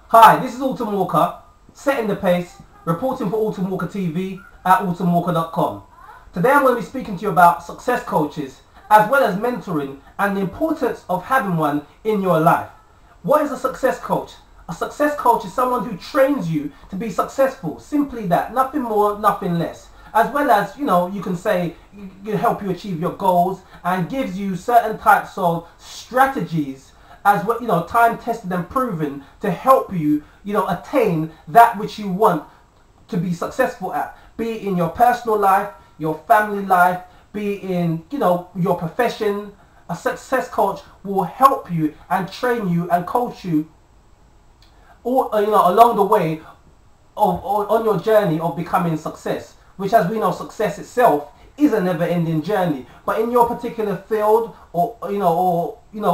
Hi, this is Alton Walker, setting the pace, reporting for Alton Walker TV at altonwalker.com. Today I'm going to be speaking to you about success coaches, as well as mentoring and the importance of having one in your life. What is a success coach? A success coach is someone who trains you to be successful. Simply that, nothing more, nothing less. As well as, you can say, you help you achieve your goals and gives you certain types of strategies as well, time tested and proven to help you, attain that which you want to be successful at. Be it in your personal life, your family life, be it in, your profession. A success coach will help you and train you and coach you all, along the way on your journey of becoming success, which, as we know, success itself is a never-ending journey. But in your particular field, or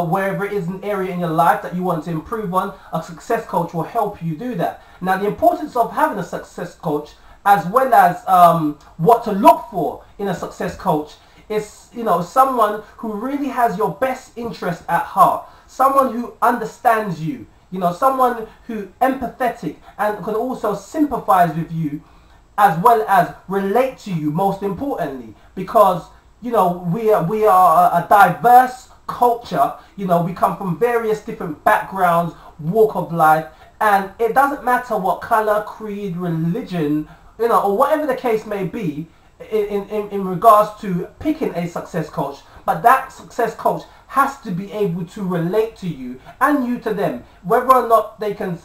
wherever it is, an area in your life that you want to improve on, a success coach will help you do that. Now, the importance of having a success coach, as well as what to look for in a success coach, is someone who really has your best interest at heart, someone who understands you, someone who empathetic and can also sympathize with you, as well as relate to you, most importantly, because we are a diverse culture. We come from various different backgrounds, walk of life, and it doesn't matter what color, creed, religion, or whatever the case may be in regards to picking a success coach. But that success coach has to be able to relate to you and you to them, whether or not they can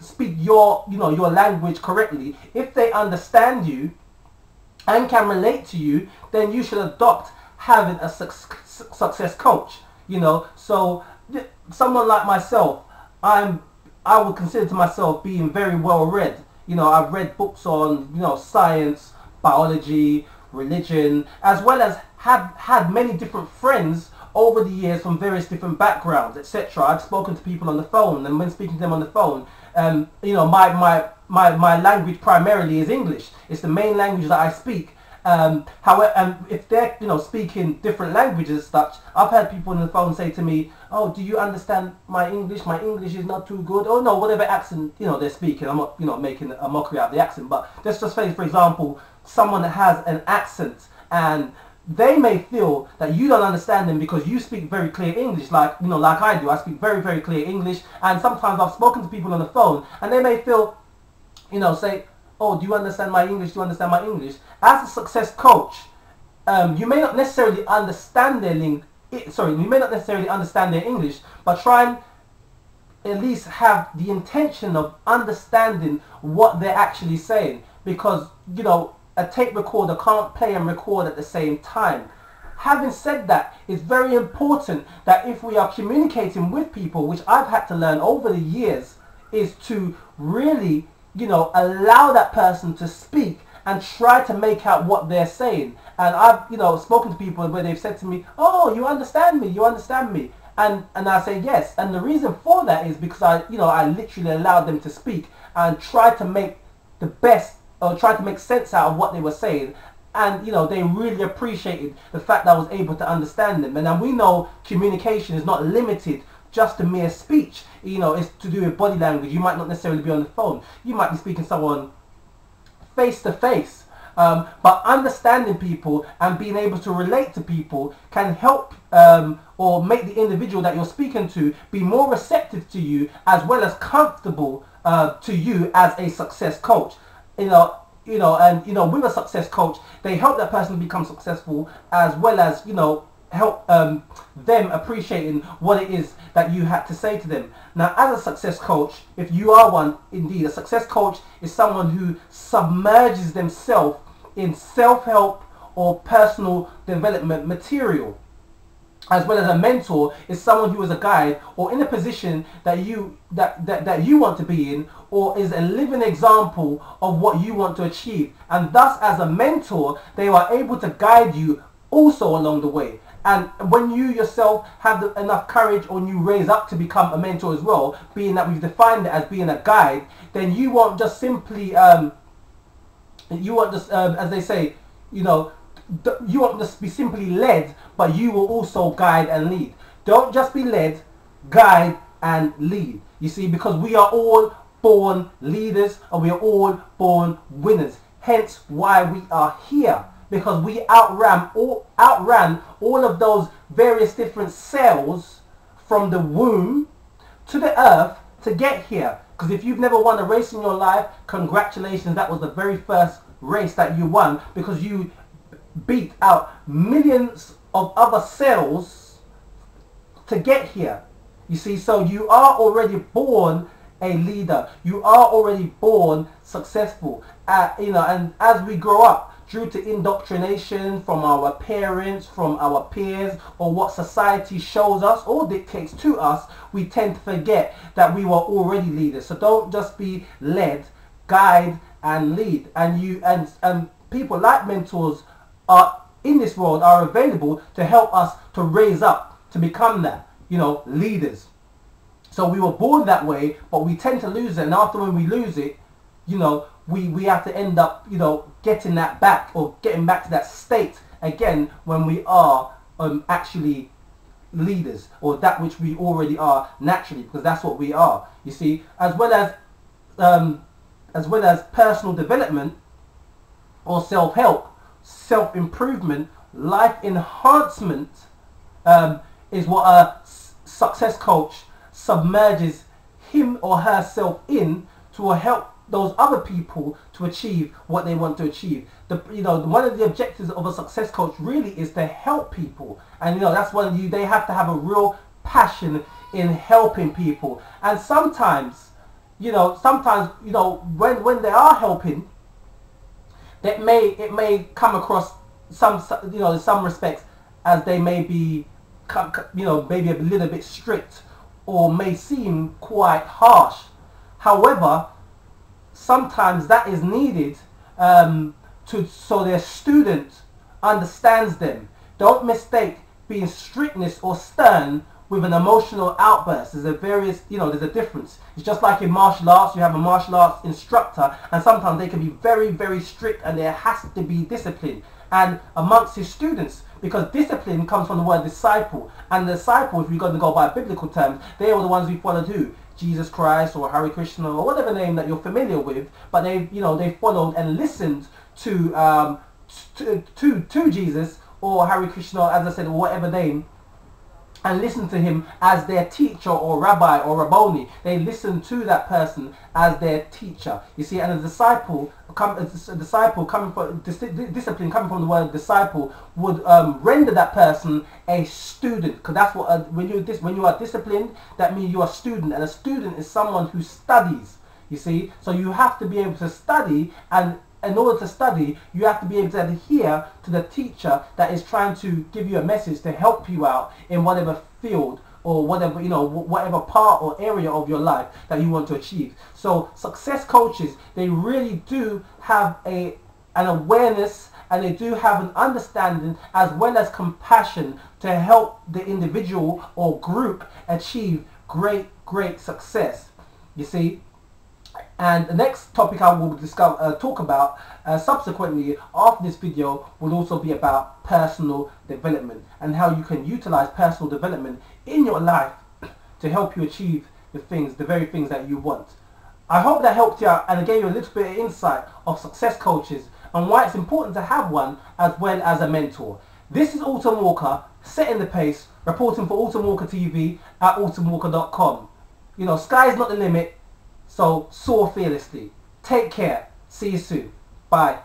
speak your language correctly. If they understand you and can relate to you, then you should adopt having a success coach. So someone like myself, I would consider to myself being very well read. I've read books on science, biology, religion, as well as have had many different friends over the years from various different backgrounds, etc. I've spoken to people on the phone, and when speaking to them on the phone, my language primarily is English. It's the main language that I speak. However, if they're speaking different languages, such, I've had people on the phone say to me, "Oh, do you understand my English? My English is not too good." Or no, whatever accent they're speaking. I'm not making a mockery out of the accent, but let's just say, for example, someone that has an accent and they may feel that you don't understand them because you speak very clear English, like I do. I speak very, very clear English, and sometimes I've spoken to people on the phone, and they may feel, say, "Oh, do you understand my English? Do you understand my English?" As a success coach, you may not necessarily understand their you may not necessarily understand their English, but try and at least have the intention of understanding what they're actually saying, because a tape recorder can't play and record at the same time. Having said that, it's very important that if we are communicating with people, which I've had to learn over the years, is to really, allow that person to speak and try to make out what they're saying. And I've, spoken to people where they've said to me, "Oh, you understand me, you understand me." And I say yes. And the reason for that is because I literally allowed them to speak and try to make the best, or try to make sense out of what they were saying. And they really appreciated the fact that I was able to understand them. And then we know communication is not limited just to mere speech. It's to do with body language. You might not necessarily be on the phone. You might be speaking to someone face to face. But understanding people and being able to relate to people can help or make the individual that you're speaking to be more receptive to you, as well as comfortable to you as a success coach. With a success coach, they help that person become successful, as well as help them appreciating what it is that you had to say to them. Now, as a success coach, if you are one, indeed, a success coach is someone who submerges themselves in self-help or personal development material. As well as a mentor is someone who is a guide or in a position that you want to be in, or is a living example of what you want to achieve. And thus, as a mentor, they are able to guide you also along the way. And when you yourself have enough courage, or you raise up to become a mentor as well, being that we've defined it as being a guide, then you won't just simply, as they say, you won't just be simply led, but you will also guide and lead. Don't just be led, guide and lead. You see, because we are all born leaders and we are all born winners. Hence why we are here, because we outran all of those various different cells from the womb to the earth to get here. Because if you've never won a race in your life, congratulations, that was the very first race that you won, because you beat out millions of other cells to get here. You see, so you are already born a leader. You are already born successful. And as we grow up, due to indoctrination from our parents, from our peers, or what society shows us or dictates to us, we tend to forget that we were already leaders. So don't just be led, guide and lead. And people like mentors are in this world are available to help us to raise up, to become that, leaders. So we were born that way, but we tend to lose it. And after when we lose it, we have to end up, getting that back, or getting back to that state again when we are actually leaders, or that which we already are naturally, because that's what we are. You see, as well as personal development or self-help, self-improvement, life enhancement is what a success coach submerges him or herself in to help those other people to achieve what they want to achieve. One of the objectives of a success coach really is to help people, and that's when they have to have a real passion in helping people. And sometimes when they are helping, it may come across in some respects as they may be maybe a little bit strict, or may seem quite harsh. However, sometimes that is needed so their student understands them. Don't mistake being strictness or stern with an emotional outburst. There's a difference. It's just like in martial arts, you have a martial arts instructor, and sometimes they can be very, very strict, and there has to be discipline. And amongst his students, because discipline comes from the word disciple, and the disciple, if you're going to go by biblical terms, they are the ones who followed who? Jesus Christ or Hare Krishna or whatever name that you're familiar with, but they followed and listened to Jesus or Hare Krishna, as I said, or whatever name, and listen to him as their teacher or rabbi or rabboni. They listen to that person as their teacher. You see, and a disciple coming from discipline, coming from the word disciple, would render that person a student. Because that's what when you are disciplined, that means you are a student, and a student is someone who studies. You see, so you have to be able to study, and in order to study, you have to be able to adhere to the teacher that is trying to give you a message to help you out in whatever field or whatever, whatever part or area of your life that you want to achieve. So success coaches, they really do have an awareness, and they do have an understanding as well as compassion to help the individual or group achieve great success. You see. And the next topic I will talk about subsequently after this video will also be about personal development, and how you can utilize personal development in your life to help you achieve the very things that you want. I hope that helped you out, and it gave you a little bit of insight of success coaches and why it's important to have one as well as a mentor. This is Alton Walker, setting the pace, reporting for Alton Walker TV at altonwalker.com. Sky's not the limit. So soar fearlessly. Take care. See you soon. Bye.